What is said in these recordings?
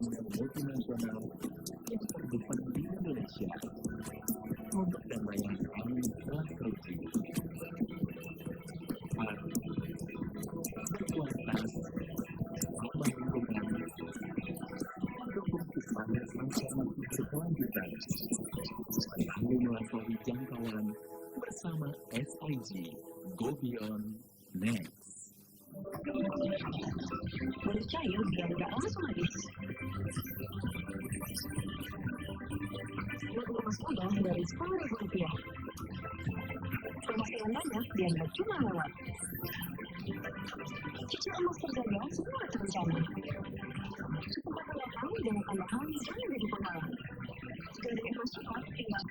undang-undang multinasional yang terdepan di Indonesia. Untuk damaian kami telah teruji. Berkualitas, ramah lingkungan, mendukung upaya transformasi berkelanjutan, selalu melampaui jangkauan bersama SIG Go Beyond Next. Percaya biar gak langsung habis. Emas muda dari Rp10.000. Promosi yang banyak biar gak cuma lewat. Cicil emas terjaga semua terencana. Kesempatan datang dengan tambahan jangan jadi penghalang. Dari emas cepat tinggal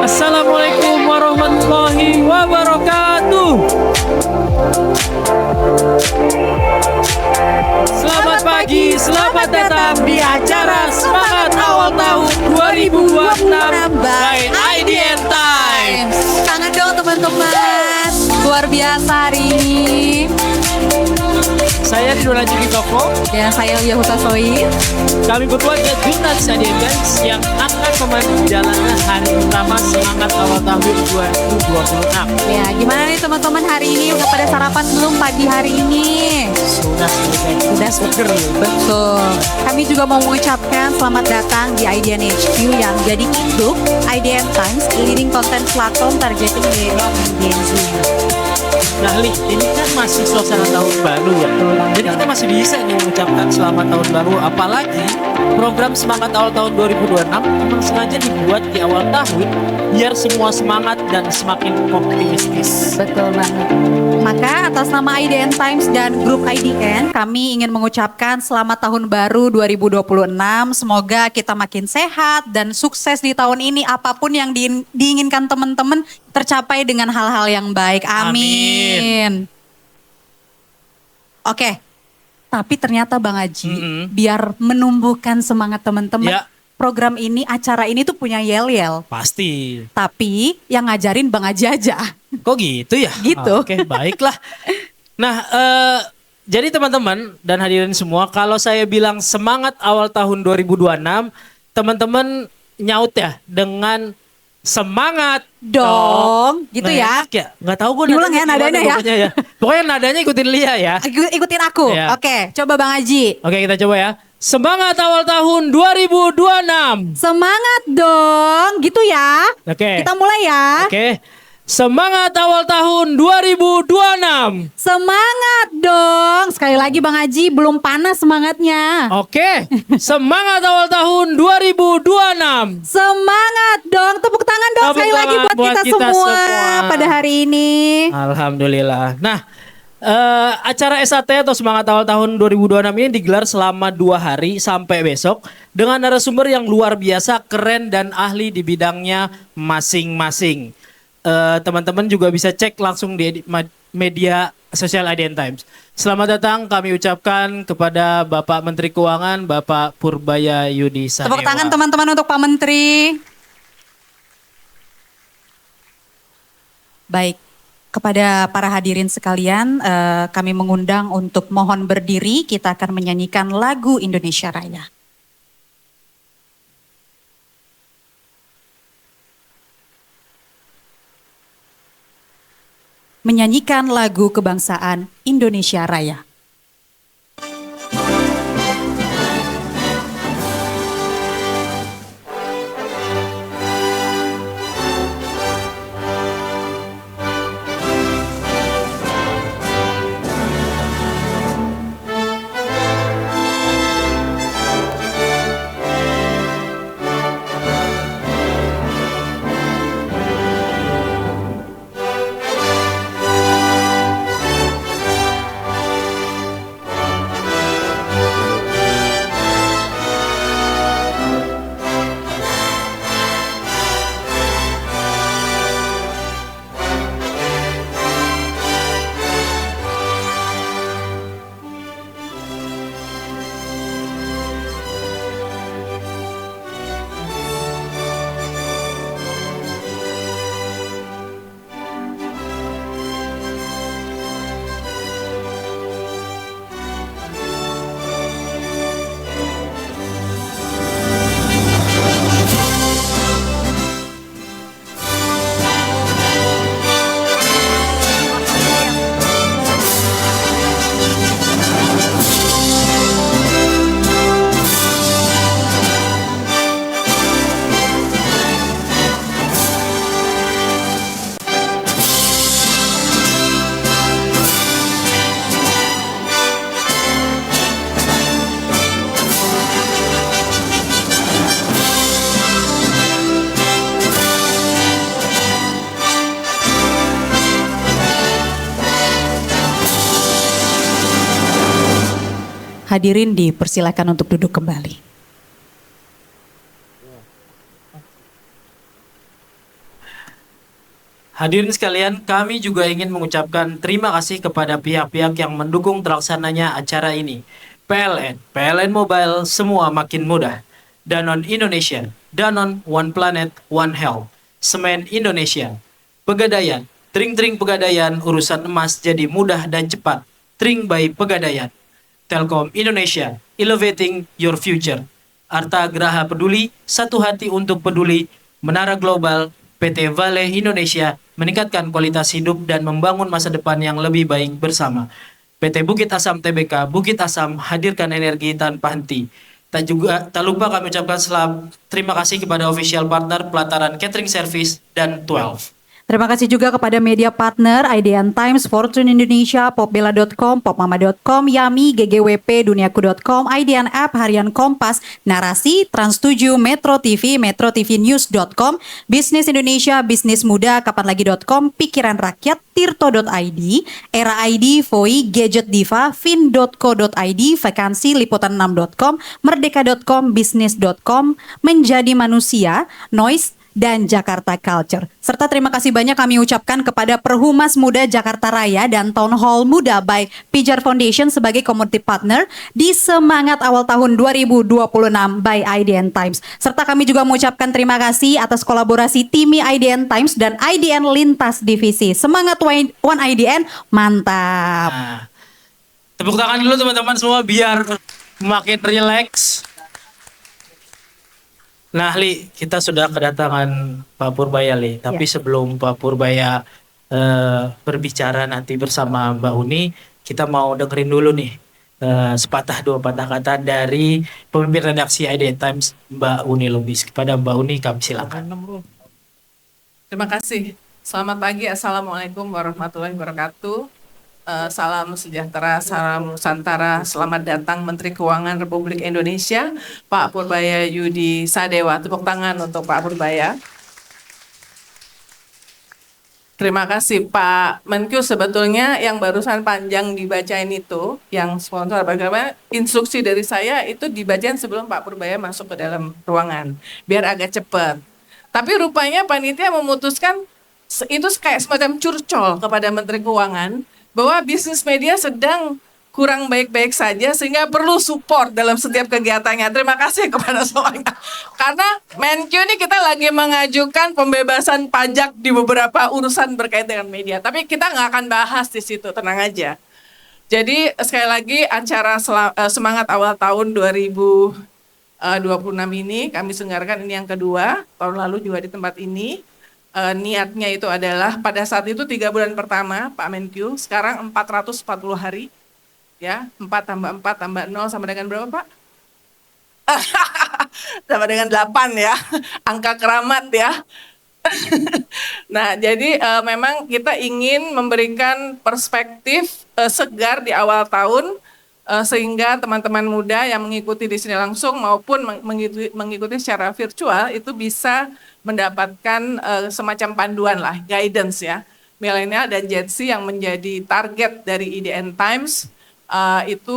Assalamualaikum warahmatullahi wabarakatuh. Selamat pagi, selamat datang di acara Semangat Awal Tahun 2026 by IDN Times. Tangan dong teman-teman. Luar biasa hari ini. Saya Ridwan Juki Toko. Dan saya Lia Hutasoi. Kami berdua adalah jurnalis IDN Times yang akan memandu jalanan hari pertama Semangat Awal Tahun 2026. Ya, gimana nih teman-teman hari ini? Udah pada sarapan belum pagi hari ini? Sudah seger ya. Betul. Kami juga mau mengucapkan selamat datang di IDN HQ yang jadi induk IDN Times, leading content platform targeting millennial and Gen Z. Nah Li, ini kan masih suasana tahun baru ya. Jadi kita masih bisa nih mengucapkan selamat tahun baru. Apalagi program Semangat Awal Tahun 2026 memang sengaja dibuat di awal tahun biar semua semangat dan semakin optimistis. Betul banget. Maka atas nama IDN Times dan grup IDN, kami ingin mengucapkan selamat tahun baru 2026. Semoga kita makin sehat dan sukses di tahun ini. Apapun yang diinginkan teman-teman tercapai dengan hal-hal yang baik. Amin. Oke. Tapi ternyata Bang Aji, biar menumbuhkan semangat teman-teman, Ya. program ini, acara ini tuh punya yel-yel. Pasti. Tapi yang ngajarin Bang Aji aja. Kok gitu ya? Gitu. Oke, baiklah. Nah, jadi teman-teman dan hadirin semua, kalau saya bilang semangat awal tahun 2026, teman-teman nyaut ya dengan semangat Dong, gitu ya. Enak ya. Nggak tahu gue Diulang ya nadanya ya. Pokoknya ya. Pokoknya nadanya ikutin Lia ya. Ikutin aku. Ya. Oke, coba Bang Aji. Oke, kita coba ya. Semangat awal tahun 2026. Semangat dong, gitu ya. Oke. Kita mulai ya. Oke. Semangat awal tahun 2026. Semangat dong. Sekali lagi Bang Haji, belum panas semangatnya. Oke, semangat awal tahun 2026. Semangat dong. Tepuk tangan dong Tepuk sekali lagi tangan buat kita semua pada hari ini. Alhamdulillah. Nah, acara SAT atau semangat awal tahun 2026 ini digelar selama 2 hari sampai besok dengan narasumber yang luar biasa, keren dan ahli di bidangnya masing-masing. Teman-teman juga bisa cek langsung di media sosial IDN Times. Selamat datang kami ucapkan kepada Bapak Menteri Keuangan, Bapak Purbaya Yudi Sadewa. Tepuk tangan teman-teman untuk Pak Menteri. Baik, kepada para hadirin sekalian, kami mengundang untuk mohon berdiri. Kita akan menyanyikan lagu Indonesia Raya. Menyanyikan lagu kebangsaan Indonesia Raya. Hadirin dipersilakan untuk duduk kembali. Hadirin sekalian, kami juga ingin mengucapkan terima kasih kepada pihak-pihak yang mendukung terlaksananya acara ini. PLN Mobile, semua makin mudah. Danone Indonesia, Danone One Planet, One Health. Semen Indonesia, Pegadaian, Tring Pegadaian, urusan emas jadi mudah dan cepat. Tring by Pegadaian. Telkom Indonesia, Elevating Your Future. Arta Graha Peduli, satu hati untuk peduli. Menara Global, PT Vale Indonesia, meningkatkan kualitas hidup dan membangun masa depan yang lebih baik bersama. PT Bukit Asam Tbk, Bukit Asam, hadirkan energi tanpa henti. Tak lupa kami ucapkan terima kasih kepada official partner pelataran catering service dan 12. Terima kasih juga kepada media partner IDN Times, Fortune Indonesia, Popbella.com, Popmama.com, Yami, GGWP, Duniaku.com, IDN App, Harian Kompas, Narasi, Trans7, Metro TV, MetroTVNews.com, Bisnis Indonesia, Bisnis Muda, Kapanlagi.com, Pikiran Rakyat, Tirto.id, Era ID, Voi, Gadget Diva, Fin.co.id, Vakansi, Liputan6.com, Merdeka.com, Bisnis.com, Menjadi Manusia, Noise, dan Jakarta Culture. Serta terima kasih banyak kami ucapkan kepada Perhumas Muda Jakarta Raya dan Town Hall Muda by Pijar Foundation sebagai community partner di Semangat Awal Tahun 2026 by IDN Times. Serta kami juga mengucapkan terima kasih atas kolaborasi Timi IDN Times dan IDN Lintas Divisi. Semangat One IDN, mantap. Nah, tepuk tangan dulu teman-teman semua biar makin relax. Nah, Li, kita sudah kedatangan Pak Purbaya, Li. Tapi sebelum Pak Purbaya berbicara nanti bersama Mbak Uni, kita mau dengerin dulu nih sepatah dua patah kata dari pemimpin redaksi IDN Times, Mbak Uni Lubis. Kepada Mbak Uni, kami silakan. Terima kasih. Selamat pagi, Assalamualaikum warahmatullahi wabarakatuh. Salam sejahtera, salam Nusantara. Selamat datang Menteri Keuangan Republik Indonesia, Pak Purbaya Yudi Sadewa. Tepuk tangan untuk Pak Purbaya. Terima kasih Pak Menkyu. Sebetulnya yang barusan panjang dibacain itu, yang sponsor bagaimana instruksi dari saya itu dibacain sebelum Pak Purbaya masuk ke dalam ruangan, biar agak cepat. Tapi rupanya panitia memutuskan itu kayak semacam curcol kepada Menteri Keuangan bahwa bisnis media sedang kurang baik-baik saja sehingga perlu support dalam setiap kegiatannya. Terima kasih kepada semuanya. Karena Menkyu ini kita lagi mengajukan pembebasan pajak di beberapa urusan berkaitan dengan media. Tapi kita nggak akan bahas di situ, tenang aja. Jadi sekali lagi acara semangat awal tahun 2026 ini kami selenggarakan ini yang kedua. Tahun lalu juga di tempat ini. Niatnya itu adalah pada saat itu 3 bulan pertama Pak Menkyu, sekarang 440 hari, ya 4 tambah 4 tambah 0 sama dengan berapa Pak? Sama dengan 8 ya, angka keramat ya. Nah jadi memang kita ingin memberikan perspektif segar di awal tahun, sehingga teman-teman muda yang mengikuti di sini langsung maupun mengikuti secara virtual itu bisa mendapatkan semacam panduan lah, guidance ya. Milenial dan Gen Z yang menjadi target dari IDN Times itu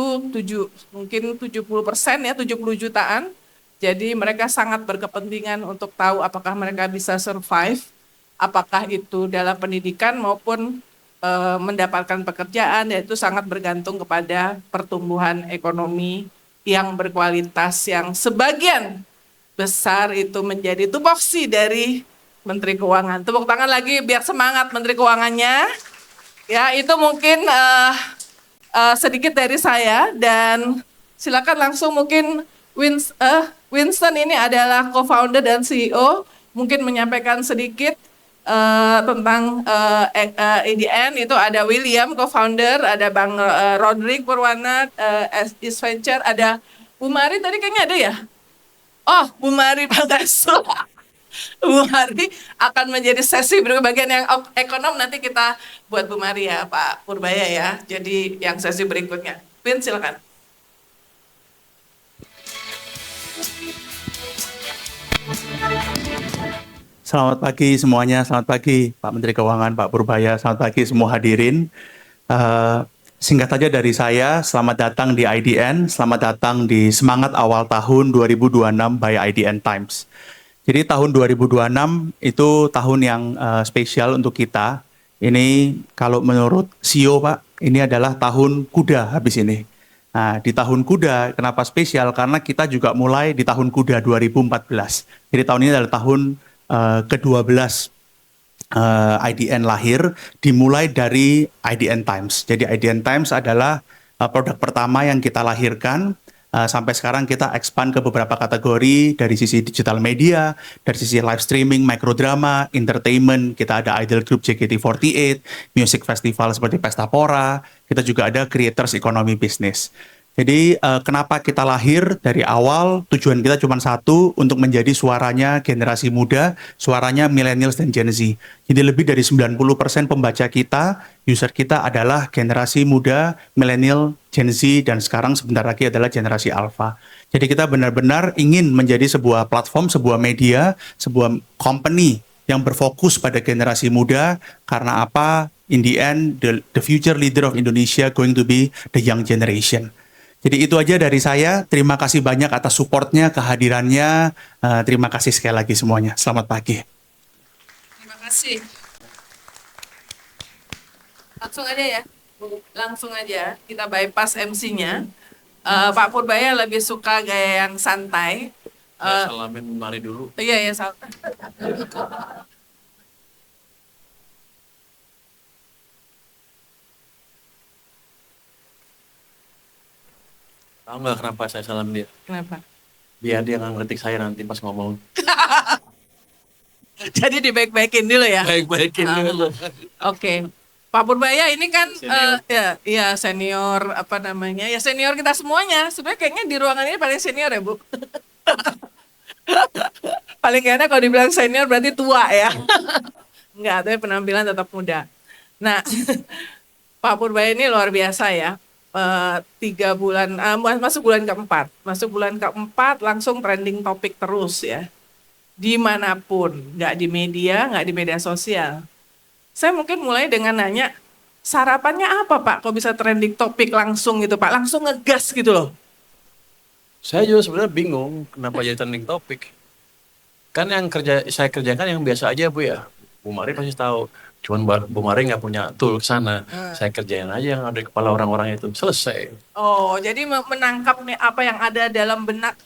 mungkin 70% ya, 70 jutaan. Jadi mereka sangat berkepentingan untuk tahu apakah mereka bisa survive, apakah itu dalam pendidikan maupun mendapatkan pekerjaan, yaitu sangat bergantung kepada pertumbuhan ekonomi yang berkualitas yang sebagian besar itu menjadi tupoksi dari Menteri Keuangan. Tepuk tangan lagi biar semangat Menteri Keuangannya. Ya itu mungkin sedikit dari saya dan silakan langsung mungkin Winston ini adalah co-founder dan CEO, mungkin menyampaikan sedikit tentang IDN. Itu ada William co-founder, ada Bang Rodrik Purwana East Venture, ada Bu Mari tadi kayaknya ada ya. Oh, Bu Mari Pagasul. Bu Mari akan menjadi sesi berikut bagian yang ekonom nanti kita buat Bu Mari ya, Pak Purbaya ya. Jadi yang sesi berikutnya. Vin silakan. Selamat pagi semuanya, selamat pagi Pak Menteri Keuangan, Pak Purbaya, selamat pagi semua hadirin. Singkat saja dari saya, selamat datang di IDN, selamat datang di Semangat Awal Tahun 2026 by IDN Times. Jadi tahun 2026 itu tahun yang spesial untuk kita. Ini kalau menurut CEO Pak, ini adalah tahun kuda habis ini. Nah, di tahun kuda, kenapa spesial? Karena kita juga mulai di tahun kuda 2014. Jadi tahun ini adalah tahun ke-12 IDN lahir, dimulai dari IDN Times. Jadi IDN Times adalah produk pertama yang kita lahirkan. Sampai sekarang kita expand ke beberapa kategori dari sisi digital media, dari sisi live streaming, microdrama, entertainment. Kita ada idol group JKT48, music festival seperti Pesta Pora. Kita juga ada creators economy business. Jadi kenapa kita lahir dari awal, tujuan kita cuma satu, untuk menjadi suaranya generasi muda, suaranya millennials dan Gen Z. Jadi lebih dari 90% pembaca kita, user kita adalah generasi muda, millennial, Gen Z, dan sekarang sebentar lagi adalah generasi alpha. Jadi kita benar-benar ingin menjadi sebuah platform, sebuah media, sebuah company yang berfokus pada generasi muda. Karena apa? In the end, the future leader of Indonesia going to be the young generation. Jadi itu aja dari saya. Terima kasih banyak atas supportnya, kehadirannya. Terima kasih sekali lagi semuanya. Selamat pagi. Terima kasih. Langsung aja ya. Langsung aja. Kita bypass MC-nya. Pak Purbaya lebih suka gaya yang santai. Salamin Mari dulu. Iya, salah. Tahu nggak kenapa saya salam dia? Kenapa? Biar dia nggak ngetik saya nanti pas ngomong. Jadi dibaik-baikin dulu ya? Baik-baikin dulu. Oke. Pak Purbaya ini kan Senior. ya senior apa namanya? Ya senior kita semuanya. Sebenarnya kayaknya di ruangan ini paling senior ya, Bu. Paling kayaknya kalau dibilang senior berarti tua ya. Enggak, tapi penampilan tetap muda. Nah, Pak Purbaya ini luar biasa ya. 3 bulan, masuk bulan keempat langsung trending topik terus ya. Dimanapun, nggak di media, nggak di media sosial. Saya mungkin mulai dengan nanya, sarapannya apa Pak? Kok bisa trending topik langsung gitu Pak? Langsung ngegas gitu loh. Saya juga sebenarnya bingung kenapa jadi trending topik. Kan yang saya kerjakan yang biasa aja Bu ya. Bu Mari pasti tahu. Cuman Bu Mari nggak punya tool ke sana. Saya kerjain aja yang ada di kepala orang-orang itu. Selesai. Oh, jadi menangkap nih apa yang ada dalam benak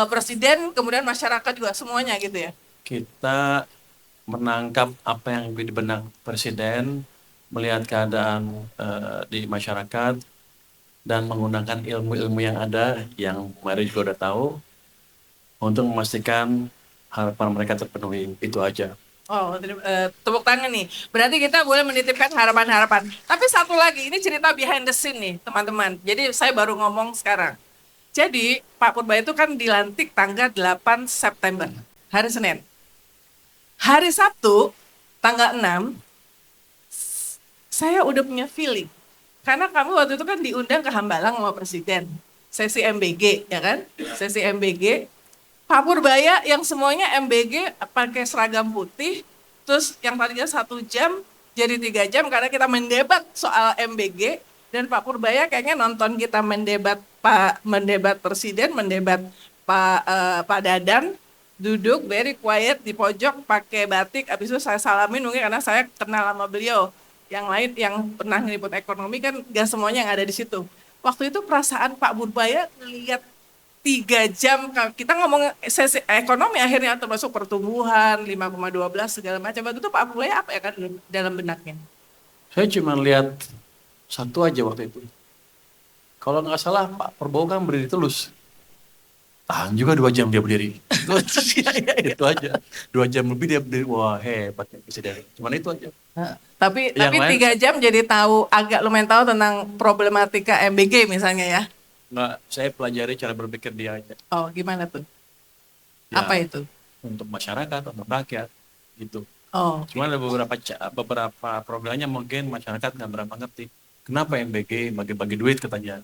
presiden, kemudian masyarakat juga semuanya gitu ya? Kita menangkap apa yang di benak presiden, melihat keadaan di masyarakat, dan menggunakan ilmu-ilmu yang ada, yang Bu Mari juga udah tahu, untuk memastikan harapan mereka terpenuhi. Itu aja. Oh, tepuk tangan nih. Berarti kita boleh menitipkan harapan-harapan. Tapi satu lagi, ini cerita behind the scene nih, teman-teman. Jadi saya baru ngomong sekarang. Jadi Pak Purbaya itu kan dilantik tanggal 8 September, hari Senin. Hari Sabtu, tanggal 6, saya udah punya feeling. Karena kamu waktu itu kan diundang ke Hambalang sama Presiden. Sesi MBG, ya kan? Sesi MBG. Pak Purbaya yang semuanya MBG pakai seragam putih, terus yang tadinya 1 jam jadi 3 jam karena kita mendebat soal MBG, dan Pak Purbaya kayaknya nonton kita mendebat Presiden, mendebat Pak Dadan, duduk very quiet di pojok pakai batik, habis itu saya salamin mungkin karena saya kenal sama beliau. Yang lain yang pernah ngeliput ekonomi kan gak semuanya yang ada di situ. Waktu itu perasaan Pak Purbaya ngelihat 3 jam, kita ngomong sesi ekonomi akhirnya termasuk pertumbuhan 5,12 segala macam. Waktu itu Pak Purbaya apa ya kan dalam benaknya? Saya cuma lihat satu aja waktu itu. Kalau nggak salah Pak Prabowo kan berdiri terus. Tahan juga 2 jam dia berdiri. Itu aja. 2 jam lebih dia berdiri. Wah hebat ya presiden. Cuman itu aja. Tapi Yang lain- 3 jam jadi agak lumayan tahu tentang problematika MBG misalnya ya. Nggak, saya pelajari cara berpikir dia aja. Oh, gimana tuh? Ya, Apa itu? Untuk masyarakat, untuk rakyat, gitu. Oh, Cuma ada beberapa programnya mungkin masyarakat nggak berapa ngerti. Kenapa MBG bagi-bagi duit katanya?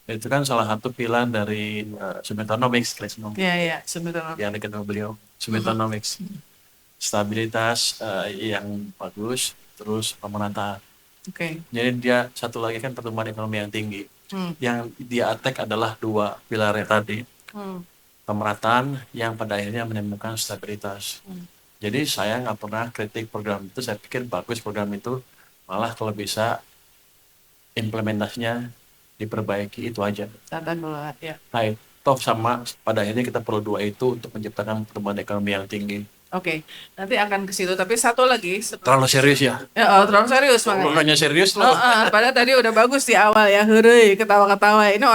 Itu kan salah satu pilar dari Summitonomics, iya, sebenarnya. yang dekat sama beliau, Summitonomics. Stabilitas yang bagus, terus pemerataan. Oke. Jadi dia satu lagi kan pertumbuhan ekonomi yang tinggi. Yang dia attack adalah 2 pilarnya tadi. Pemerataan yang pada akhirnya menemukan stabilitas. Jadi saya nggak pernah kritik program itu, saya pikir bagus program itu, malah kalau bisa implementasinya diperbaiki, itu aja. Tata kelola, ya. Nah, toh sama pada akhirnya kita perlu 2 itu untuk menciptakan pertumbuhan ekonomi yang tinggi. Oke, nanti akan ke situ. Tapi satu lagi. Terlalu serius ya? Ya, terlalu serius Kalau makanya. nanya serius loh. Padahal tadi udah bagus di awal ya, hurry, ketawa-ketawa. Ini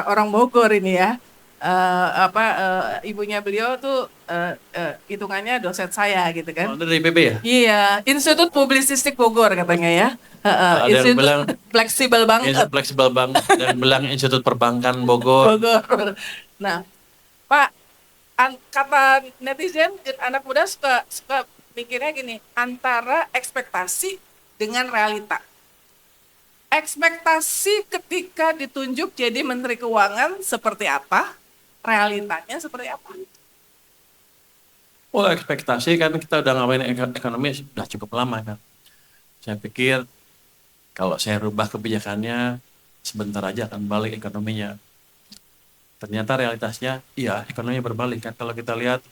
orang Bogor ini ya. Ibunya beliau tuh hitungannya dosen saya gitu kan. Oh, dari IPB ya? Iya, Institut Publisistik Bogor katanya ya. Ada yang Institut bilang fleksibel banget. fleksibel banget dan bilang Institut Perbankan Bogor. Bogor. Nah, Pak, kata netizen, anak muda suka mikirnya gini, antara ekspektasi dengan realita. Ekspektasi ketika ditunjuk jadi Menteri Keuangan seperti apa? Realitanya seperti apa? Oh, ekspektasi kan kita udah ngapain ekonomi sudah cukup lama kan. Saya pikir kalau saya rubah kebijakannya sebentar aja akan balik ekonominya. Ternyata realitasnya iya ekonomi berbalik kan. Kalau kita lihat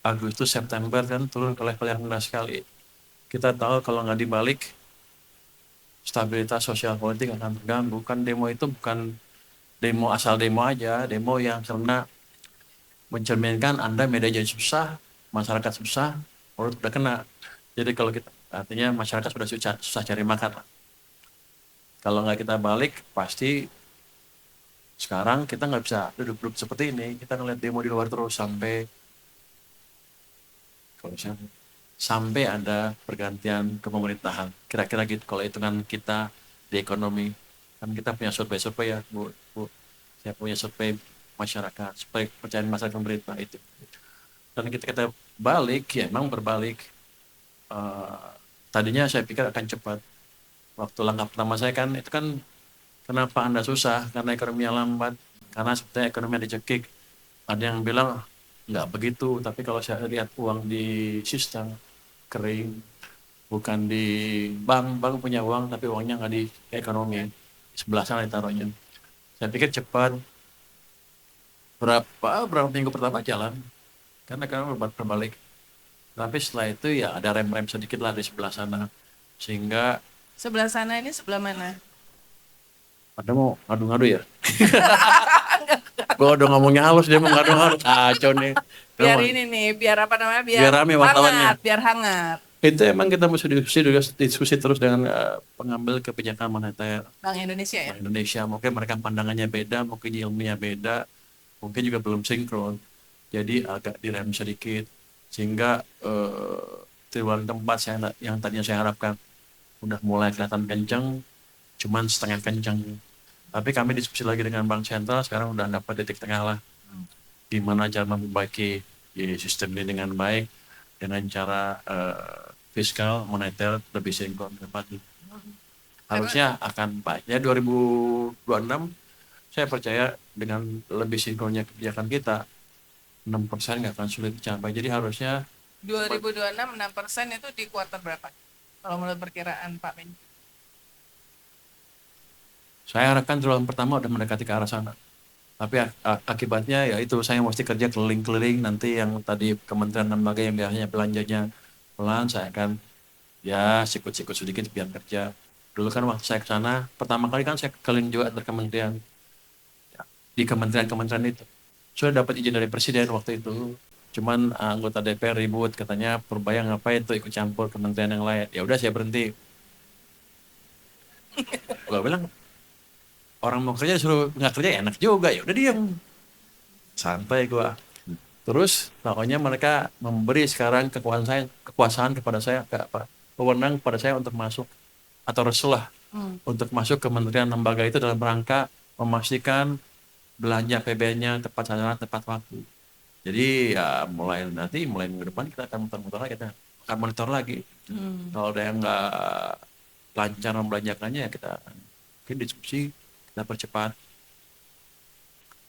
Agustus September kan turun ke level yang rendah sekali. Kita tahu kalau nggak dibalik stabilitas sosial politik akan terganggu. Kan demo itu bukan demo asal demo aja, demo yang karena mencerminkan Anda media jadi susah, masyarakat susah, perut udah kena. Jadi kalau kita artinya masyarakat sudah susah cari makan lah. Kalau nggak kita balik pasti sekarang kita nggak bisa duduk-duduk seperti ini. Kita ngeliat demo di luar terus sampai sampai ada pergantian kepemerintahan. Kira-kira gitu kalau hitungan kita di ekonomi. Kan kita punya survei-survei ya, Bu. Saya punya survei masyarakat, supaya kepercayaan masyarakat pemerintah itu. Dan kita balik, ya emang berbalik. tadinya saya pikir akan cepat. Waktu langkah pertama saya kan, itu kan kenapa Anda susah? Karena ekonominya lambat, karena sebetulnya ekonomi dicekik. Ada yang bilang nggak begitu, tapi kalau saya lihat uang di sistem kering, bukan di bank punya uang, tapi uangnya nggak di ekonomi, sebelah sana ditaruhnya. Saya pikir cepat, berapa minggu pertama jalan, karena ekonomi berbalik. Tapi setelah itu ya ada rem-rem sedikit lah di sebelah sana, sehingga Sebelah sana ini sebelah mana? ada mau ngadu-ngadu ya? Gua udah ngomongnya halus, dia mau ngadu-ngadu. Kacau nih. Biar Emang, ini nih, biar apa namanya? Biar rame wartawannya. hangat, biar hangat. itu emang kita mesti diskusi terus dengan pengambil kebijakan moneter Bank Indonesia ya. Bank Indonesia. Mungkin mereka pandangannya beda, mungkin ilmunya beda, mungkin juga belum sinkron. Jadi agak direm sedikit, sehingga triwulan keempat yang tadinya saya harapkan udah mulai kelihatan kencang, cuman setengah kencang. Tapi kami diskusi lagi dengan Bank Sentral, sekarang udah dapat titik tengah lah. Gimana cara memperbaiki sistem ini dengan baik, dengan cara fiskal, moneter lebih sinkron ke depan. Harusnya akan baik. Ya 2026, saya percaya dengan lebih sinkronnya kebijakan kita, 6% nggak akan sulit dicapai. Jadi harusnya 2026 6% itu di kuartal berapa? Kalau menurut perkiraan Pak Menko. saya harapkan triwulan pertama udah mendekati ke arah sana. Tapi akibatnya ya itu, saya mesti kerja keliling-keliling. Nanti yang tadi kementerian dan lembaga yang biasanya belanjanya pelan, saya akan ya sikut-sikut sedikit biar kerja. Dulu kan waktu saya ke sana, pertama kali kan saya keliling juga antar kementerian. Ya, di kementerian-kementerian itu. Sudah dapat izin dari presiden waktu itu. Cuman anggota DPR ribut, katanya Purbaya ngapain tuh ikut campur kementerian yang lain. Ya udah saya berhenti. Gua bilang, orang mau kerja disuruh nggak kerja enak juga, ya udah diam, santai gua. Terus pokoknya mereka memberi sekarang kekuasaan kepada saya, wewenang kepada saya untuk masuk atau resulah untuk masuk kementerian lembaga itu dalam rangka memastikan belanja PBN-nya tepat sasaran, tepat waktu. Jadi ya mulai minggu depan kita akan muter-muter lagi, kita akan monitor lagi. Kalau ada yang nggak lancar membelanjakannya, ya kita mungkin diskusi, kita percepat.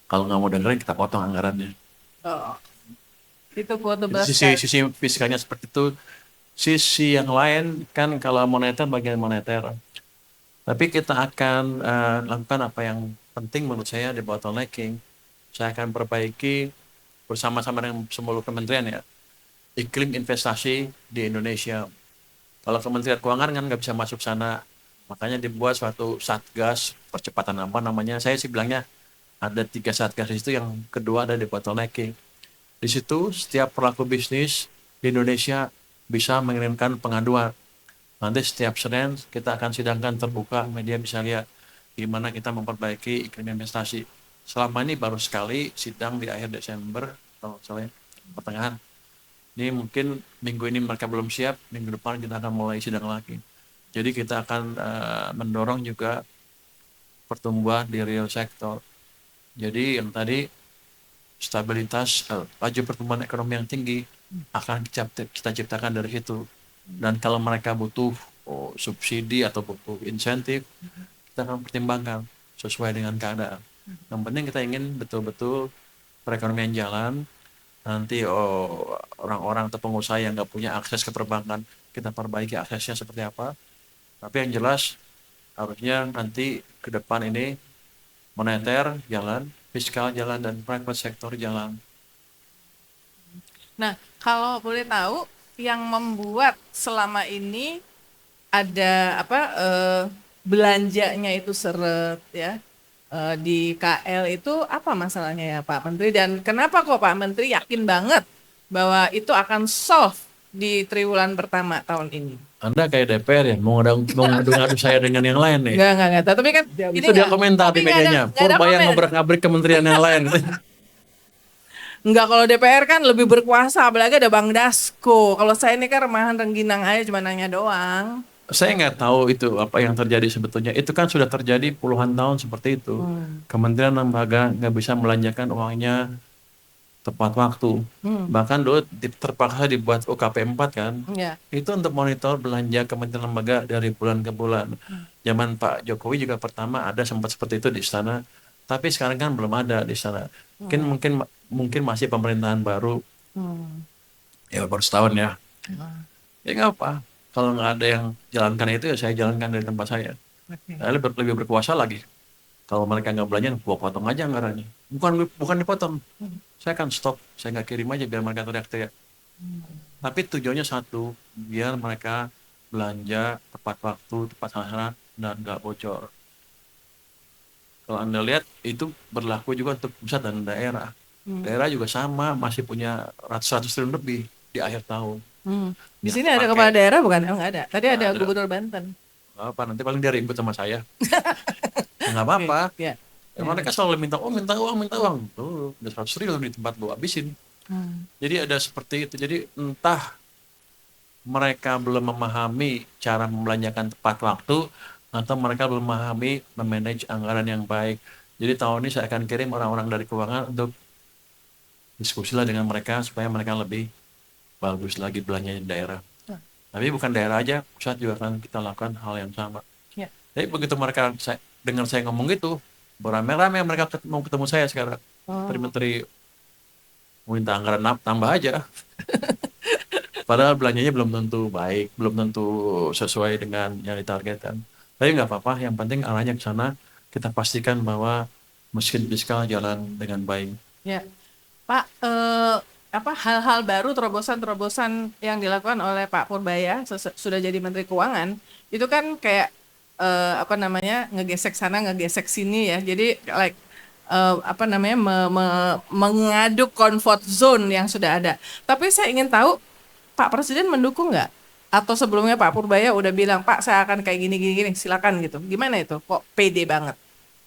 Kalau nggak mau dengerin, kita potong anggarannya. Oh. Itu kuota Sisi fiskalnya seperti itu. Sisi yang lain kan kalau moneter bagian moneter. Tapi kita akan lakukan apa yang penting menurut saya di bottlenecking. Saya akan perbaiki bersama-sama dengan seluruh kementerian ya, iklim investasi di Indonesia. Kalau Kementerian Keuangan kan nggak bisa masuk sana, makanya dibuat suatu satgas percepatan apa namanya. Saya sih bilangnya ada 3 satgas itu, yang kedua ada di bottlenecking. Di situ setiap pelaku bisnis di Indonesia bisa mengirimkan pengaduan. Nanti setiap Senin kita akan sidangkan terbuka, media bisa lihat gimana kita memperbaiki iklim investasi. Selama ini baru sekali sidang di akhir Desember atau misalnya pertengahan. Ini mungkin minggu ini mereka belum siap, minggu depan kita akan mulai sidang lagi. Jadi kita akan mendorong juga pertumbuhan di real sector. Jadi yang tadi stabilitas, laju pertumbuhan ekonomi yang tinggi akan kita ciptakan dari situ. Dan kalau mereka butuh subsidi atau butuh insentif, kita akan pertimbangkan sesuai dengan keadaan. Yang penting kita ingin betul-betul perekonomian jalan. Nanti orang-orang atau pengusaha yang nggak punya akses ke perbankan, kita perbaiki aksesnya seperti apa. Tapi yang jelas harusnya nanti ke depan ini moneter jalan, fiskal jalan, dan private sector jalan. Nah, kalau boleh tahu yang membuat selama ini ada belanjanya itu seret ya, di KL itu apa masalahnya ya Pak Menteri, dan kenapa kok Pak Menteri yakin banget bahwa itu akan solve di triwulan pertama tahun ini? Anda kayak DPR ya, mau ngadu-ngadu saya dengan yang lain nih. Enggak. Tapi kan Itu dia komentar di medianya. Purbaya ngabrak-ngabrik kementerian yang lain. Enggak, kalau DPR kan lebih berkuasa, apalagi ada Bang Dasko. Kalau saya ini kan remahan rengginang aja, cuma nanya doang. Saya nggak tahu itu apa yang terjadi sebetulnya. Itu kan sudah terjadi puluhan tahun seperti itu. Kementerian lembaga nggak bisa melanjakan uangnya tepat waktu. Bahkan dulu terpaksa dibuat UKP 4 kan. Ya. Itu untuk monitor belanja kementerian lembaga dari bulan ke bulan. Zaman Pak Jokowi juga pertama ada sempat seperti itu di istana, tapi sekarang kan belum ada di istana. Mungkin masih pemerintahan baru. Ya baru setahun ya. Ya nggak apa. Kalau nggak ada yang jalankan itu ya saya jalankan dari tempat saya. Saya lebih berkuasa lagi. Kalau mereka nggak belanja, gua potong aja anggarannya. Bukan dipotong. Saya akan stop. Saya nggak kirim aja biar mereka teriak-teriak. Tapi tujuannya satu, biar mereka belanja tepat waktu, tepat sasaran, dan nggak bocor. Kalau Anda lihat, itu berlaku juga untuk pusat dan daerah. Daerah juga sama, masih punya ratus-ratus triliun lebih di akhir tahun. Di sini ada kepala daerah bukan? Nggak ada. Tadi ada Gubernur Banten. Apa nanti paling dia ribut sama saya. Nggak apa-apa. Ya. Mereka selalu minta uang. Tuh, udah 100 triliun di tempat lu habisin. Jadi ada seperti itu. Jadi entah mereka belum memahami cara membelanjakan tepat waktu, atau mereka belum memahami memanage anggaran yang baik. Jadi tahun ini saya akan kirim orang-orang dari keuangan untuk diskusi lah dengan mereka supaya mereka lebih bagus lagi belanja di daerah. Tapi bukan daerah aja, pusat juga akan kita lakukan hal yang sama. Ya. Jadi begitu mereka dengar saya ngomong gitu, beramai-ramai mereka mau ketemu saya sekarang. Menteri mau minta anggaran tambah aja. Padahal belanjanya belum tentu baik, belum tentu sesuai dengan yang ditargetkan. Tapi nggak apa-apa, yang penting arahnya ke sana. Kita pastikan bahwa mesin fiskal jalan dengan baik. Ya, Pak, hal-hal baru, terobosan-terobosan yang dilakukan oleh Pak Purbaya sudah jadi Menteri Keuangan, itu kan kayak ngegesek sana, ngegesek sini ya. Jadi mengaduk comfort zone yang sudah ada. Tapi saya ingin tahu, Pak Presiden mendukung nggak? Atau sebelumnya Pak Purbaya udah bilang, Pak saya akan kayak gini, silakan gitu. Gimana itu? Kok pede banget?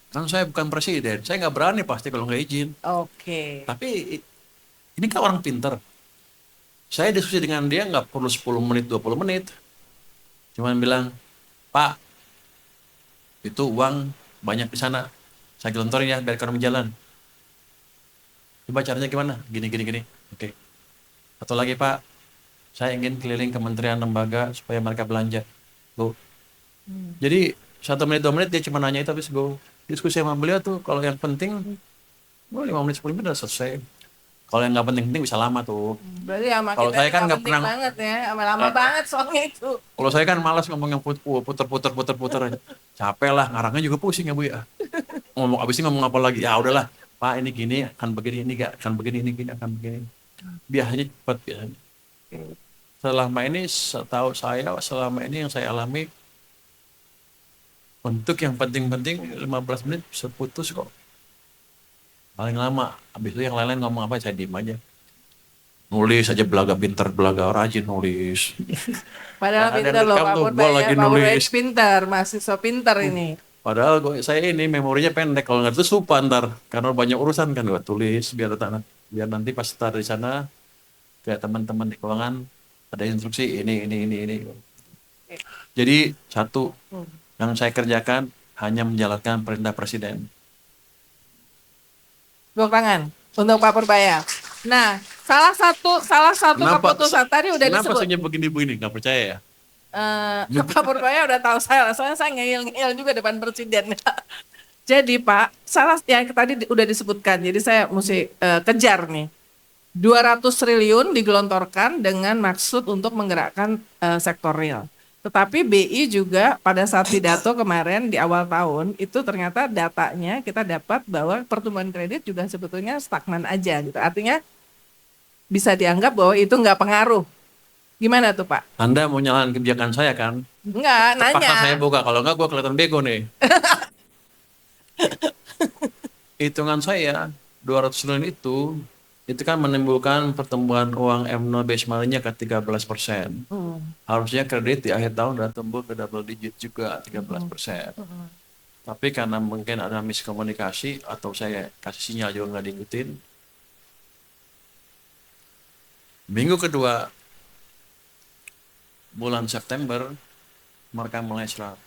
Kan saya bukan presiden, saya nggak berani pasti kalau nggak izin. Oke. Tapi ini kan orang pinter. Saya diskusi dengan dia nggak perlu 10 menit, 20 menit. Cuman bilang, Pak, itu uang banyak di sana. Saya gelontorin ya, biar ekonomi jalan. Coba caranya gimana? Gini. Oke. Atau lagi, Pak, saya ingin keliling kementerian lembaga supaya mereka belanja. Go. Jadi 1 menit, 2 menit dia cuma nanya itu, habis go. Diskusi sama beliau tuh, kalau yang penting, 5 menit, 10 menit udah selesai. Kalau yang nggak penting-penting bisa lama tuh. Berarti sama kalau kita saya kan nggak pernah banget ya, lama banget soalnya itu. Kalau saya kan malas ngomong yang puter aja. Capek lah, ngarangnya juga pusing ya Bu ya. Abis ini ngomong apa lagi? Ya udahlah, Pak ini gini, akan begini, ini gak akan begini, ini gini, akan begini. Biasanya cepat biasanya. Selama ini yang saya alami, untuk yang penting-penting 15 menit bisa putus kok. Paling lama, habis itu yang lain-lain ngomong apa, saya diem aja. Nulis aja, belaga rajin nulis. Padahal pintar loh Pak Purbaya, Pak Purbaya pintar, mahasiswa pintar ini. Padahal saya ini memorinya pendek, kalau nggak itu lupa ntar. Karena banyak urusan kan, gue tulis biar nanti pas taruh di sana, kayak teman-teman di keuangan, ada instruksi ini. Jadi satu, yang saya kerjakan hanya menjalankan perintah Presiden. Tepuk tangan untuk Pak Purbaya. Nah, salah satu keputusan tadi udah disebut. Kenapa saya begini nggak percaya ya? Pak Purbaya udah tahu saya, soalnya saya ngeyel juga depan Presiden. Jadi Pak, salah yang tadi udah disebutkan. Jadi saya mesti kejar nih. 200 triliun digelontorkan dengan maksud untuk menggerakkan sektor real. Tetapi BI juga pada saat pidato kemarin di awal tahun itu ternyata datanya kita dapat bahwa pertumbuhan kredit juga sebetulnya stagnan aja gitu. Artinya bisa dianggap bahwa itu nggak pengaruh. Gimana tuh Pak? Anda mau nyalahin kebijakan saya kan? Enggak, nanya. Terpaksa saya buka, kalau enggak gue kelihatan bego nih. Hitungan saya 200 triliun itu kan menimbulkan pertumbuhan uang M0 benchmark-nya ke 13%. Harusnya kredit di akhir tahun udah tumbuh ke double digit juga 13%. Tapi karena mungkin ada miskomunikasi atau saya kasih sinyal juga nggak diikutin. Minggu kedua bulan September mereka mulai serap.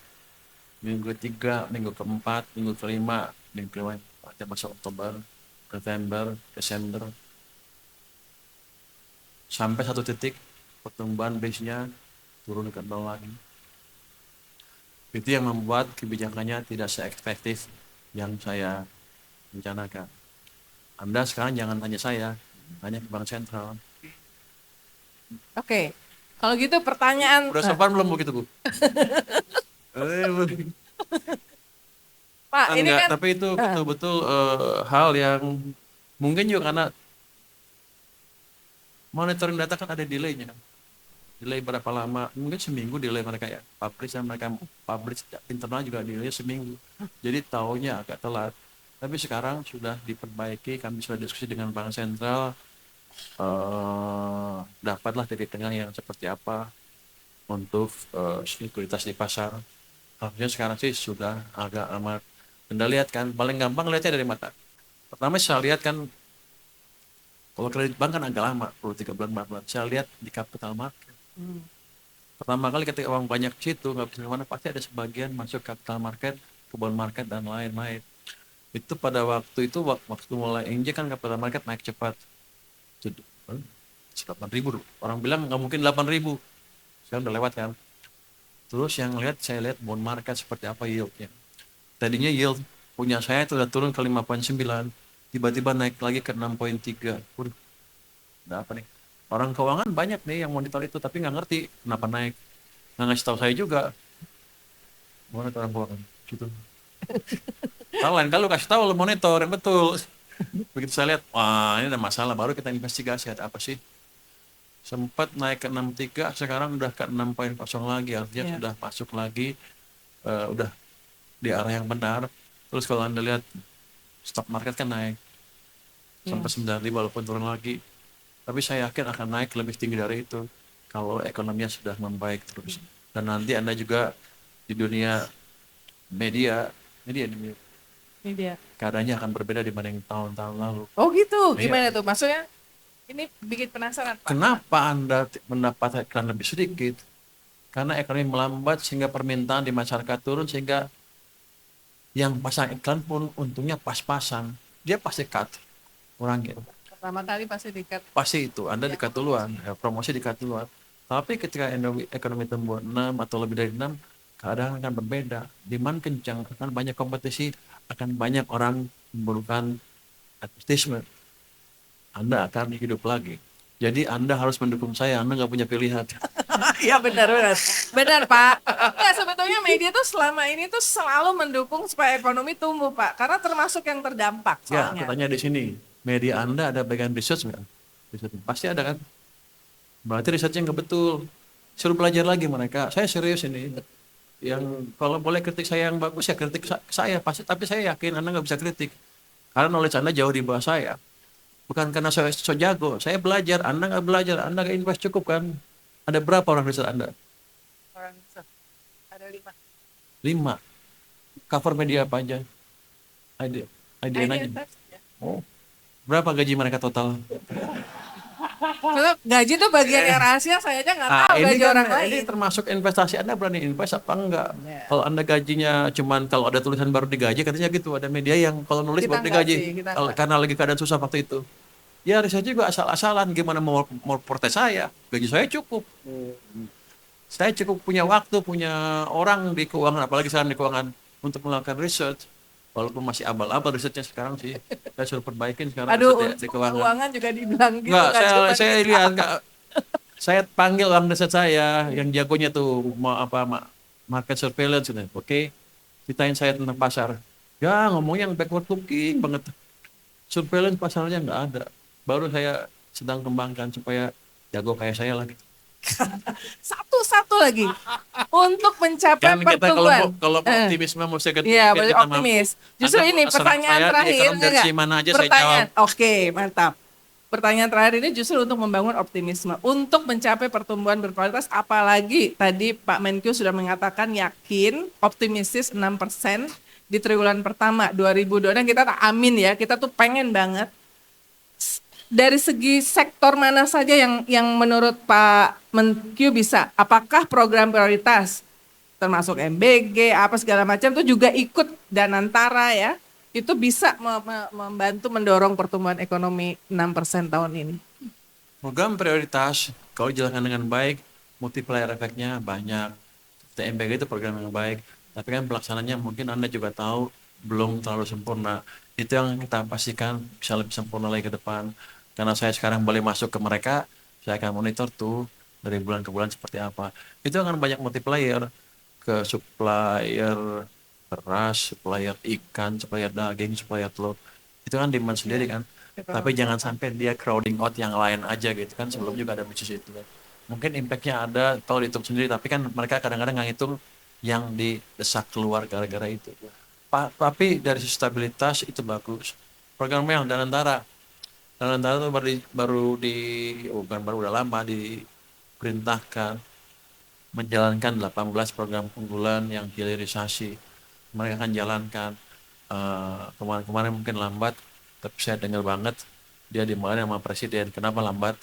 Minggu ketiga, minggu keempat, minggu kelima, masuk Oktober, November, Desember. sampai satu titik pertumbuhan base-nya turun ke nol lagi. Itu yang membuat kebijakannya tidak se-efektif yang saya rencanakan. Anda sekarang jangan tanya saya, tanya ke Bank Sentral. Oke. Kalau gitu pertanyaan Udah sopan belum begitu, Bu? Pak, ini Enggak, kan tapi itu betul-betul hal yang mungkin juga karena monitoring data kan ada delay-nya. Delay berapa lama? Mungkin seminggu delay mereka ya. Publish dan mereka publish internal juga delay seminggu. Jadi taunya agak telat. Tapi sekarang sudah diperbaiki, kami sudah diskusi dengan Bank Sentral, dapatlah titik tengah yang seperti apa untuk likuiditas di pasar. Harusnya sekarang sih sudah agak amat. Anda lihat kan, paling gampang lihatnya dari mata. Pertama saya lihat kan, kalau kredit bank kan agak lama, perlu 3 bulan, 4 bulan. Saya lihat di capital market. Pertama kali ketika uang banyak di situ, nggak bisa kemana, pasti ada sebagian masuk capital market, ke bond market, dan lain-lain. Itu pada waktu itu, waktu mulai injek kan capital market naik cepat. 8.000. Orang bilang nggak mungkin 8.000. Sekarang udah lewat kan. Terus yang saya lihat bond market seperti apa yieldnya. Tadinya yield punya saya itu udah turun ke 5,9, tiba-tiba naik lagi ke 6,3. Udah apa nih? Orang keuangan banyak nih yang monitor itu, tapi nggak ngerti kenapa naik. Nggak ngasih tahu saya juga. Monitor orang keuangan, gitu. Kalau lain kalau kasih tahu lo monitor yang betul. Begitu saya lihat, wah ini ada masalah, baru kita investigasi ada apa sih. Sempat naik ke 6,3, sekarang udah ke 6,0 lagi, artinya sudah masuk lagi, udah di arah yang benar. Terus kalau Anda lihat stock market kan naik sampai 9.000 walaupun turun lagi. Tapi saya yakin akan naik lebih tinggi dari itu kalau ekonominya sudah membaik terus. Dan nanti Anda juga di dunia media keadaannya akan berbeda dibanding tahun-tahun lalu. Oh gitu, Iya. gimana tuh? Maksudnya ini bikin penasaran, Pak. Kenapa Anda mendapat iklan lebih sedikit? Karena ekonomi melambat sehingga permintaan di masyarakat turun, sehingga yang pasang iklan pun untungnya pas-pasan. Dia pasti cut, kurangin. Pertama kali pasti dikat. Pasti itu, Anda dikat duluan, promosi dikat duluan. Tapi ketika ekonomi tumbuh 6 atau lebih dari 6, keadaan akan berbeda. Demand kencang, akan banyak kompetisi, akan banyak orang memerlukan advertisement. Anda akan hidup lagi. Jadi Anda harus mendukung saya, Anda nggak punya pilihan. Iya benar. Benar, Pak. Ya sebetulnya media tuh selama ini tuh selalu mendukung supaya ekonomi tumbuh, Pak. Karena termasuk yang terdampak Ya, soalnya. pertanyaan di sini, media Anda ada bagian research nggak? Pasti ada kan? Berarti risetnya nggak betul. Suruh belajar lagi mereka. Saya serius ini. Yang kalau boleh kritik saya yang bagus ya kritik saya pasti. Tapi saya yakin Anda nggak bisa kritik. Karena knowledge Anda jauh di bawah saya. Bukan karena saya so jago. Saya belajar. Anda nggak belajar. Anda nggak invest cukup kan? Ada berapa orang riset Anda? Orang ada 5. 5. Cover media apa aja? IDN aja. Oh. Berapa gaji mereka total? Karena gaji tuh bagian yang rahasia, saya aja nggak tahu gaji kan, orang lain. ini termasuk investasi. Anda berani invest apa enggak? Kalau Anda gajinya cuman kalau ada tulisan baru digaji, katanya gitu. Ada media yang kalau nulis Kita baru enggak digaji. sih, kita enggak. Karena lagi keadaan susah waktu itu. Ya riset juga asal-asalan. Gimana mau protes saya? Gaji saya cukup. Saya cukup punya waktu, punya orang di keuangan, apalagi sekarang di keuangan untuk melakukan research. Walaupun masih abal-abal risetnya sekarang sih. Saya suruh perbaikin sekarang Aduh, riset di keuangan. keuangan juga dibilang gitu. Enggak, nggak cuma saya di- lihat enggak. Saya panggil orang riset saya yang jagonya tuh market surveillance gitu. Oke. Ditanyain saya tentang pasar. Ya, ngomongnya yang backward looking banget. Surveillance pasarnya enggak ada. Baru saya sedang kembangkan supaya jago kayak saya lagi. Satu-satu lagi untuk mencapai Kan kita pertumbuhan. kalau optimisme mesti Iya, boleh optimis. Justru ini pertanyaan terakhir enggak? Mana aja saya Pertanyaan. jawab. Oke, mantap. Pertanyaan terakhir ini justru untuk membangun optimisme untuk mencapai pertumbuhan berkualitas, apalagi tadi Pak Menkyu sudah mengatakan yakin optimistis 6% di triwulan pertama 2022. Dan kita tak amin ya, kita tuh pengen banget. Dari segi sektor mana saja yang menurut Pak Menkyu bisa? Apakah program prioritas termasuk MBG apa segala macam itu juga ikut dan antara ya itu bisa membantu mendorong pertumbuhan ekonomi 6% tahun ini? Program prioritas kalau dijalankan dengan baik, multiplier efeknya banyak. TMPG itu program yang baik, tapi kan pelaksananya mungkin Anda juga tahu belum terlalu sempurna. Itu yang kita pastikan bisa lebih sempurna lagi ke depan. Karena saya sekarang boleh masuk ke mereka, saya akan monitor tuh dari bulan ke bulan seperti apa. Itu akan banyak multiplier ke supplier beras, supplier ikan, supplier daging, supplier telur. Itu kan demand sendiri kan. Tapi jangan sampai dia crowding out yang lain aja gitu kan. Sebelum juga ada bisnis itu kan. Mungkin impactnya ada kalau dihitung sendiri, tapi kan mereka kadang-kadang nggak hitung yang didesak keluar gara-gara itu. Tapi dari sisi stabilitas itu bagus. Program yang Danantara itu bukan baru, udah lama diperintahkan menjalankan 18 program unggulan yang hilirisasi. Mereka akan jalankan. Kemarin-kemarin mungkin lambat, tapi saya dengar banget dia dimarahin sama presiden. Kenapa lambat?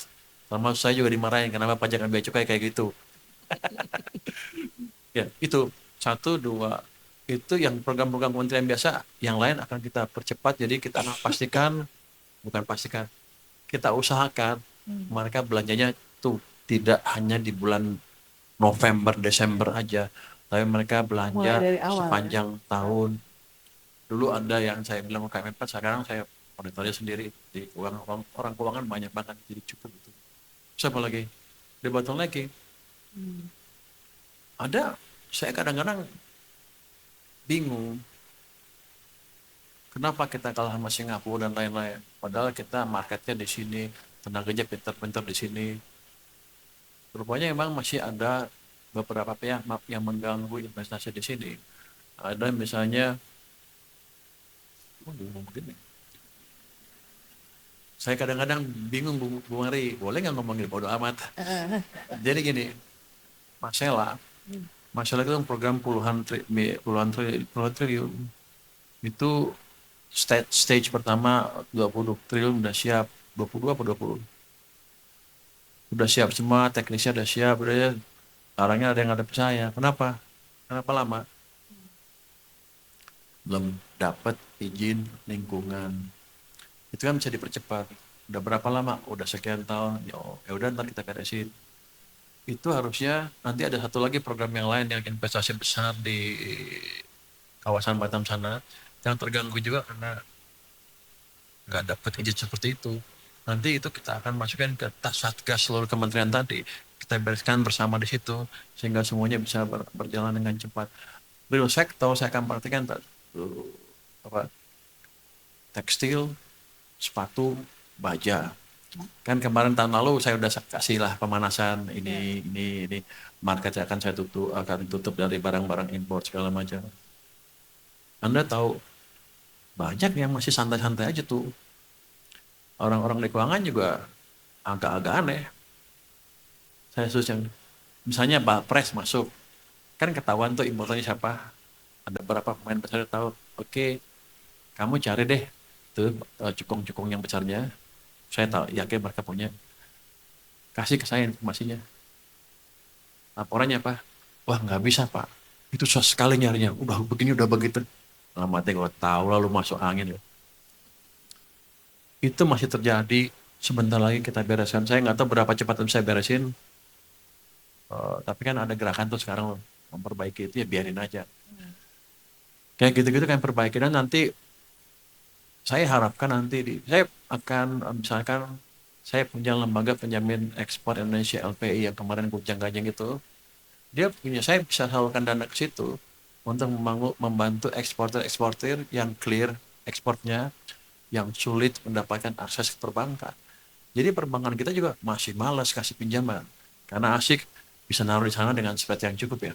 Termasuk saya juga dimarahin, kenapa pajak dan bea cukai kayak gitu. Ya, itu. 1, 2. Itu yang program-program kementerian biasa, yang lain akan kita percepat. Jadi kita akan pastikan, kita usahakan mereka belanjanya tuh tidak hanya di bulan November, Desember aja, tapi mereka belanja Mulai dari awal, sepanjang tahun. Dulu ada yang saya bilang ke KM4, sekarang saya monitornya sendiri di orang keuangan banyak banget, jadi cukup itu. Terus apa lagi? Debat lagi. Ada, saya kadang-kadang bingung kenapa kita kalah sama Singapura dan lain-lain. Padahal kita marketnya di sini, tenaganya pintar-pintar di sini. Rupanya memang masih ada beberapa pihak yang mengganggu investasi di sini. Ada misalnya, begini. Saya kadang-kadang bingung Bu Mari, boleh nggak ngomongin bodo amat? Jadi gini, Masela itu program puluhan triliun. Itu stage pertama 20 triliun udah siap, 22 apa 20? Udah siap semua, teknisnya udah siap, udah orangnya ada yang ada percaya. Kenapa lama? Belum dapat izin lingkungan. Itu kan bisa dipercepat. Udah berapa lama? Udah sekian tahun. Ya udah ntar kita beresin. Itu harusnya nanti ada satu lagi program yang lain yang investasi besar di kawasan Batam sana yang terganggu juga karena nggak dapat izin seperti itu. Nanti itu kita akan masukkan ke Satgas seluruh kementerian tadi. Kita bereskan bersama di situ sehingga semuanya bisa berjalan dengan cepat. Real sector saya akan perhatikan tekstil, sepatu, baja. Kan kemarin tahun lalu saya udah kasih lah pemanasan ini market akan saya tutup dari barang-barang impor segala macam. Anda tahu banyak yang masih santai-santai aja tuh. Orang-orang di keuangan juga agak-agak aneh. Saya yang misalnya Bapres masuk, kan ketahuan tuh importernya siapa. Ada berapa pemain besar tahu. Oke, kamu cari deh tuh cukong-cukong yang besarnya. Saya tahu, yakin mereka punya. Kasih ke saya informasinya. Laporannya apa? Wah nggak bisa Pak. Itu susah sekali nyarinya. Udah begini, udah begitu. Lama kalau tahu lalu masuk angin ya. Itu masih terjadi, sebentar lagi kita bereskan. Saya nggak tahu berapa cepat bisa beresin, tapi kan ada gerakan tuh sekarang memperbaiki itu, ya biarin aja. Kayak gitu-gitu kan perbaiki, dan nanti saya harapkan saya akan, misalkan saya punya lembaga penjamin ekspor Indonesia LPI yang kemarin guncang-ganjing itu, saya bisa salurkan dana ke situ untuk membantu eksportir yang clear ekspornya, yang sulit mendapatkan akses ke perbankan. Jadi perbankan kita juga masih malas kasih pinjaman karena asik bisa naruh di sana dengan spread yang cukup ya.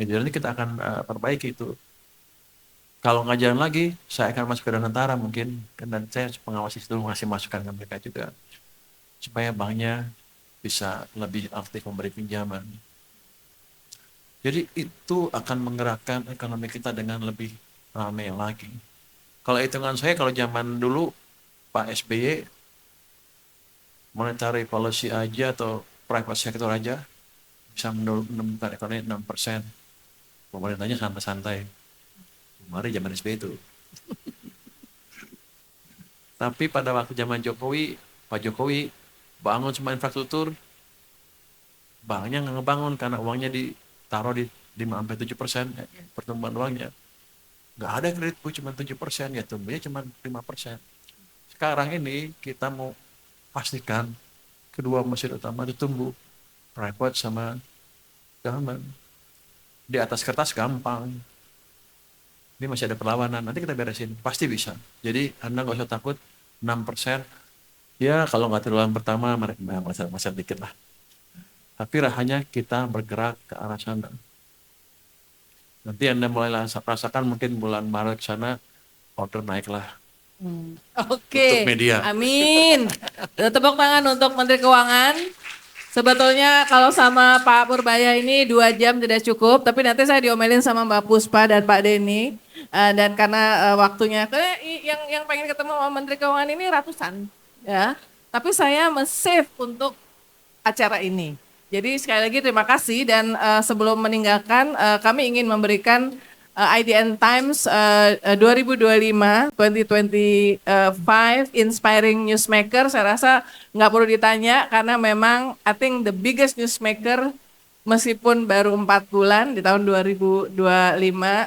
Jadi nanti kita akan perbaiki itu. Kalau nggak jalan lagi, saya akan masuk ke Danantara mungkin, dan saya pengawas itu ngasih masukan ke mereka juga supaya banknya bisa lebih aktif memberi pinjaman. Jadi itu akan menggerakkan ekonomi kita dengan lebih ramai lagi. Kalau hitungan saya, kalau zaman dulu Pak SBY monetary policy aja atau private sector aja bisa menurunkan ekonomi 6%. Pemerintahnya santai-santai. Mari zaman SBY itu. Tapi pada waktu zaman Jokowi, Pak Jokowi bangun semua infrastruktur, banknya nggak ngebangun karena uangnya ditaruh di 5-7% pertumbuhan uangnya. Nggak ada kredit Bu, cuma 7%, ya tumbuhnya cuma 5%. Sekarang ini kita mau pastikan kedua mesin utama itu tumbuh, private sama government. Di atas kertas gampang. Ini masih ada perlawanan, nanti kita beresin, pasti bisa. Jadi Anda nggak usah takut, 6%, ya kalau nggak triwulan pertama, masih dikit lah. Tapi hanya kita bergerak ke arah sana. Nanti Anda mulai rasakan mungkin bulan Maret ke sana, order naik lah. Oke, Untuk media. amin. Tepuk tangan untuk Menteri Keuangan. Sebetulnya kalau sama Pak Purbaya ini 2 jam tidak cukup, tapi nanti saya diomelin sama Mbak Puspa dan Pak Denny. Dan karena waktunya, yang pengen ketemu sama Menteri Keuangan ini ratusan, ya. Tapi saya men-save untuk acara ini. Jadi sekali lagi terima kasih dan sebelum meninggalkan kami ingin memberikan IDN Times 2025 Inspiring Newsmaker. Saya rasa nggak perlu ditanya karena memang I think the biggest newsmaker meskipun baru 4 bulan di tahun 2025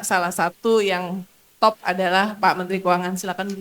salah satu yang top adalah Pak Menteri Keuangan. Silakan.